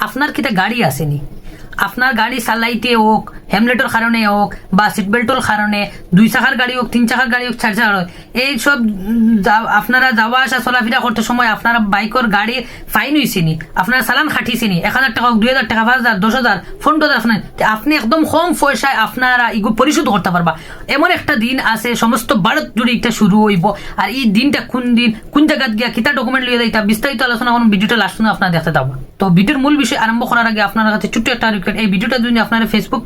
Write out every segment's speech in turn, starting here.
আপনার কিতা গাড়ি আসেনি, আপনার গাড়ি চালাইতে হোক, হেমলেটের কারণে হোক বা সিট বেল্টের কারণে, 2 চাকার গাড়ি হোক, 3 চাকার গাড়ি হোক, 4 চাকার হোক, এইসব আপনারা যাওয়া আসা চলাফেরা করতে সময় আপনারা বাইকের গাড়ি ফাইন হয়েছেনি, আপনারা চালান খাটিয়েছেনি, 1000 টাকা হোক, 2000 টাকা, 5000, 10,000, 15,000, আপনি একদম কম পয়সায় আপনারা এগুলো পরিশোধ করতে পারবা। এমন একটা দিন আছে সমস্ত ভারত জুড়ে এটা শুরু হইব। আর এই দিনটা কোন দিন, কোন জায়গায় গিয়া কিতা ডকুমেন্ট লিয়ে যাইতা, বিস্তারিত আলোচনা করুন। ভিডিওটা লাস্ট পর্যন্ত আপনারা দেখতে থাকবো। তো ভিডিওর মূল বিষয় আরম্ভ করার আগে আপনার কাছে ছোট্ট একটা রিকোয়েস্ট, এই ভিডিওটা যদি আপনারা ফেসবুক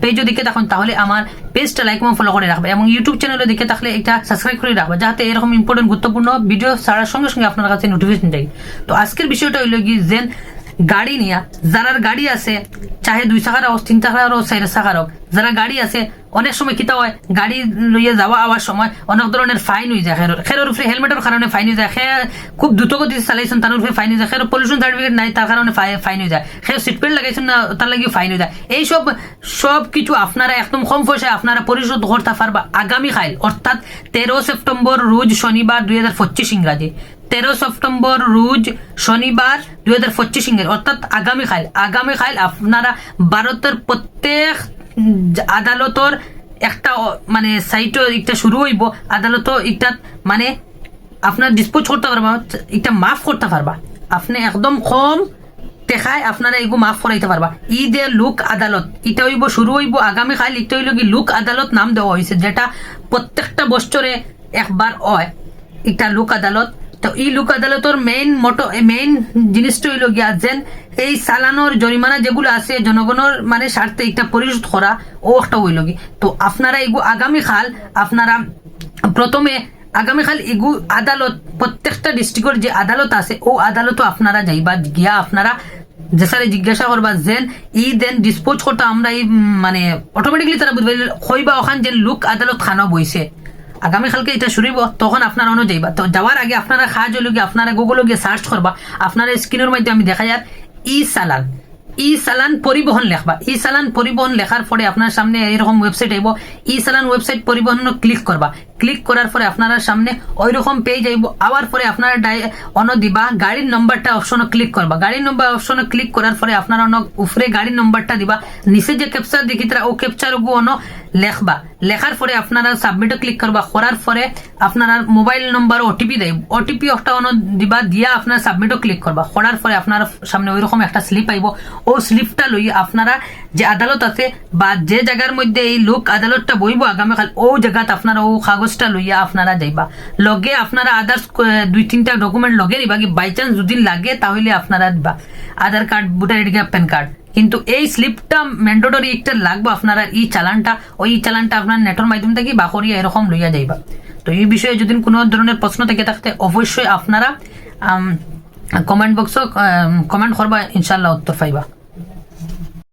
পেজও দিকে থাকুন তাহলে আমার পেজটা লাইক এবং ফলো করে রাখবে, এবং ইউটিউব চ্যানেলে দিকে থাকলে এটা সাবস্ক্রাইব করে রাখবে, যাতে এরকম ইম্পর্টেন্ট গুরুত্বপূর্ণ ভিডিও ছাড়ার সঙ্গে সঙ্গে আপনার কাছে নোটিফিকেশন যায়। তো আজকের বিষয়টা হইল কি, যেন গাড়ি নিয়া যারার গাড়ি আছে, চাহে 2 চাকার হোক, 3 চাকার হোক, 4 চাকার হোক, যারা গাড়ি আছে, অনেক সময় কিতা হয়, গাড়ি লইয়া যাওয়া আওয়ার সময় অনেক ধরনের ফাইন হয়ে যায়। খেরের উপরে হেলমেটের কারণে ফাইন হয়ে যায়, খুব দ্রুতগতিতে চালাইছেন তার উপরে ফাইন হয়ে যায়, পলিউশন সার্টিফিকেট নাই তার কারণে ফাইন হয়ে যায়, সিট বেল্ট লাগাইছেন না তার লাগে ফাইন হয়ে যায়। এইসব সব কিছু আপনারা একদম কম পয়সায় আপনারা পরিশোধ করতে পারবা আগামীকাল, অর্থাৎ 13 সেপ্টেম্বর রোজ শনিবার 2025 ইংরাজি, 13 সেপ্টেম্বর রোজ শনিবার 2025 ইংরেজি, অর্থাৎ আগামীকাল আপনারা ভারতের প্রত্যেক আদালতর একটা মানে সাইটও একটা শুরু হইব, আদালত এটা মানে আপনার ডিসপোজ করতে পারবা, এটা মাফ করতে পারবা, আপনি একদম কম দেখায় আপনারা এগুলো মাফ করাইতে পারবা। ঈদে লোক আদালত এটা হইব, শুরু হইব আগামীকাল। এটা হইল কি লোক আদালত নাম দেওয়া হয়েছে, যেটা প্রত্যেকটা বছরে একবার হয়, এটা লোক আদালত। তো এই লোক আদালতের মেইন জিনিসটা হইল গিয়া যেন এই চালানোর জরিমানা যেগুলো আছে জনগণের মানে স্বার্থে এটা পরিশোধ করা, ও একটা হইল কি। তো আপনারা এগু আগামীকাল আপনারা প্রথমে আগামীকাল এগু আদালত, প্রত্যেকটা ডিস্ট্রিক্টের যে আদালত আছে ও আদালতও আপনারা যাইবা, গিয়া আপনারা যে স্যারে জিজ্ঞাসা করবা যেন ই দেন ডিসপোজ করতে আমরা এই মানে অটোমেটিকলি তারা বুঝবে হইবা ওখান যে লোক আদালত খানো বইছে। আগামীকালকে এটা শুরু হইব, তখন আপনারা অন্য যাইবা। তো যাওয়ার আগে আপনারা সাহায্য হলো গিয়ে আপনারা গুগলে গিয়ে সার্চ করবা, আপনারা স্ক্রিনের মধ্যে আমি দেখা যার ই চালান পরিবহন লেখবা। ই চালান পরিবহন লেখার পরে আপনার সামনে এরকম ওয়েবসাইট আইব, ই চালান ওয়েবসাইট পরিবহন ক্লিক করবা। ক্লিক করার পরে আপনার সামনে ওই রকম পেজ আইব। আবার পরে আপনারা অন দিবা গাড়ির নম্বরটা অপশনে ক্লিক করবা। গাড়ির নম্বর অপশনে ক্লিক করার পরে আপনারা উপরে গাড়ির নম্বরটা দিবা, নিচে যে ক্যাপচার দেখি তারা ও ক্যাপচার অন লেখবা। লেখার পরে আপনারা সাবমিটে ক্লিক করবা। করার পরে আপনারা মোবাইল নম্বর ওটিপি দেব, ওটিপি একটা অন দিবা, দিয়া আপনারা সাবমিটও ক্লিক করবা। করার পরে আপনার সামনে ওই রকম একটা স্লিপ আইব। ও স্লিপটা লই আপনারা যে আদালত আছে বা যে জায়গার মধ্যে এই লোক আদালতটা বইব আগামীকাল, ও জায়গাত আপনারা ও কাগজটা লইয়া আপনারা যাইবা। লগে আপনারা আদার্স 2-3টা ডকুমেন্ট লগে নিবা, কি বাই চান্স যদি লাগে তাহলে আপনারা দিবা Aadhaar card, voter ID card, PAN card. কিন্তু এই স্লিপটা ম্যান্ডেটরি একটা লাগবে, আপনারা এই চালানটা আপনার নেটের মাধ্যম থেকে বা করিয়া এরকম লইয়া যাইবা। তো এই বিষয়ে যদি কোনো ধরনের প্রশ্ন থেকে থাকতে অবশ্যই আপনারা কমেন্ট বক্সে কমেন্ট করবা, ইনশাল্লাহ উত্তর পাইবা।